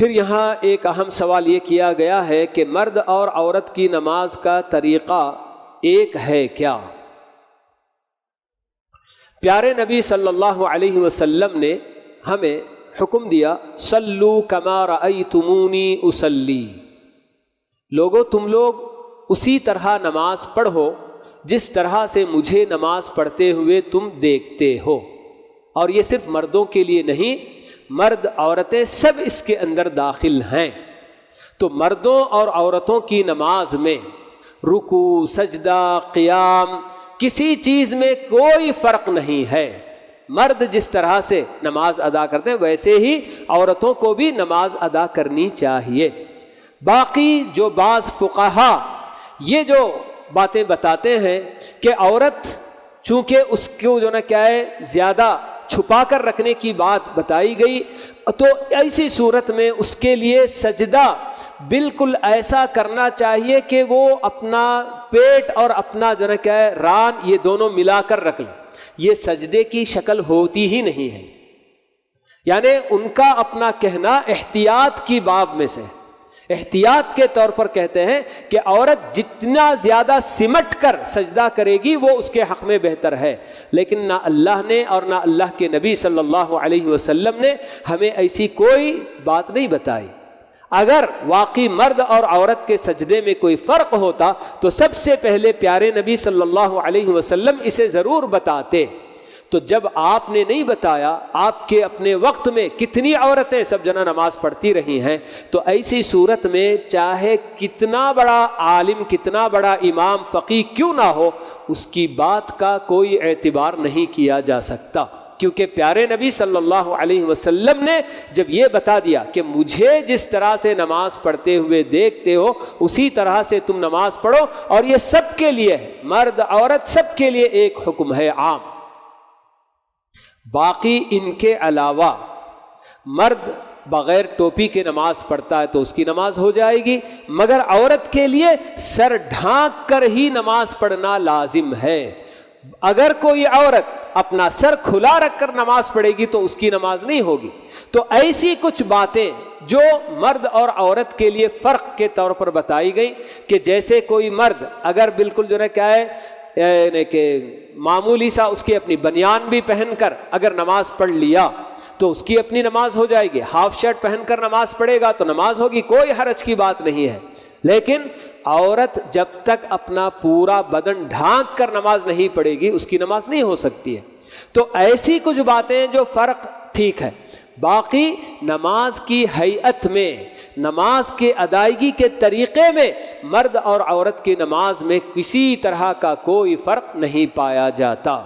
پھر یہاں ایک اہم سوال یہ کیا گیا ہے کہ مرد اور عورت کی نماز کا طریقہ ایک ہے کیا؟ پیارے نبی صلی اللہ علیہ وسلم نے ہمیں حکم دیا صلو کما رأیتمونی اصلی، لوگو تم لوگ اسی طرح نماز پڑھو جس طرح سے مجھے نماز پڑھتے ہوئے تم دیکھتے ہو۔ اور یہ صرف مردوں کے لیے نہیں، مرد عورتیں سب اس کے اندر داخل ہیں۔ تو مردوں اور عورتوں کی نماز میں رکوع، سجدہ، قیام، کسی چیز میں کوئی فرق نہیں ہے۔ مرد جس طرح سے نماز ادا کرتے ہیں ویسے ہی عورتوں کو بھی نماز ادا کرنی چاہیے۔ باقی جو بعض فقہا یہ جو باتیں بتاتے ہیں کہ عورت چونکہ اس کو جو نا کیا ہے زیادہ چھپا کر رکھنے کی بات بتائی گئی، تو ایسی صورت میں اس کے لیے سجدہ بالکل ایسا کرنا چاہیے کہ وہ اپنا پیٹ اور اپنا جو نا کیا ہے ران یہ دونوں ملا کر رکھ لیں۔ یہ سجدے کی شکل ہوتی ہی نہیں ہے، یعنی ان کا اپنا کہنا احتیاط کی باب میں سے، احتیاط کے طور پر کہتے ہیں کہ عورت جتنا زیادہ سمٹ کر سجدہ کرے گی وہ اس کے حق میں بہتر ہے، لیکن نہ اللہ نے اور نہ اللہ کے نبی صلی اللہ علیہ وسلم نے ہمیں ایسی کوئی بات نہیں بتائی۔ اگر واقعی مرد اور عورت کے سجدے میں کوئی فرق ہوتا تو سب سے پہلے پیارے نبی صلی اللہ علیہ وسلم اسے ضرور بتاتے۔ تو جب آپ نے نہیں بتایا، آپ کے اپنے وقت میں کتنی عورتیں سب جنا نماز پڑھتی رہی ہیں، تو ایسی صورت میں چاہے کتنا بڑا عالم، کتنا بڑا امام فقیہ کیوں نہ ہو، اس کی بات کا کوئی اعتبار نہیں کیا جا سکتا، کیونکہ پیارے نبی صلی اللہ علیہ وسلم نے جب یہ بتا دیا کہ مجھے جس طرح سے نماز پڑھتے ہوئے دیکھتے ہو اسی طرح سے تم نماز پڑھو، اور یہ سب کے لیے مرد عورت سب کے لیے ایک حکم ہے عام۔ باقی ان کے علاوہ مرد بغیر ٹوپی کے نماز پڑھتا ہے تو اس کی نماز ہو جائے گی، مگر عورت کے لیے سر ڈھانک کر ہی نماز پڑھنا لازم ہے۔ اگر کوئی عورت اپنا سر کھلا رکھ کر نماز پڑھے گی تو اس کی نماز نہیں ہوگی۔ تو ایسی کچھ باتیں جو مرد اور عورت کے لیے فرق کے طور پر بتائی گئی کہ جیسے کوئی مرد اگر بالکل جو ہے کیا ہے یعنی کہ معمولی سا اس کی اپنی بنیان بھی پہن کر اگر نماز پڑھ لیا تو اس کی اپنی نماز ہو جائے گی، ہاف شرٹ پہن کر نماز پڑھے گا تو نماز ہوگی، کوئی حرج کی بات نہیں ہے۔ لیکن عورت جب تک اپنا پورا بدن ڈھانک کر نماز نہیں پڑھے گی اس کی نماز نہیں ہو سکتی ہے۔ تو ایسی کچھ باتیں جو فرق ٹھیک ہے، باقی نماز کی ہیئت میں، نماز کے ادائیگی کے طریقے میں مرد اور عورت کی نماز میں کسی طرح کا کوئی فرق نہیں پایا جاتا۔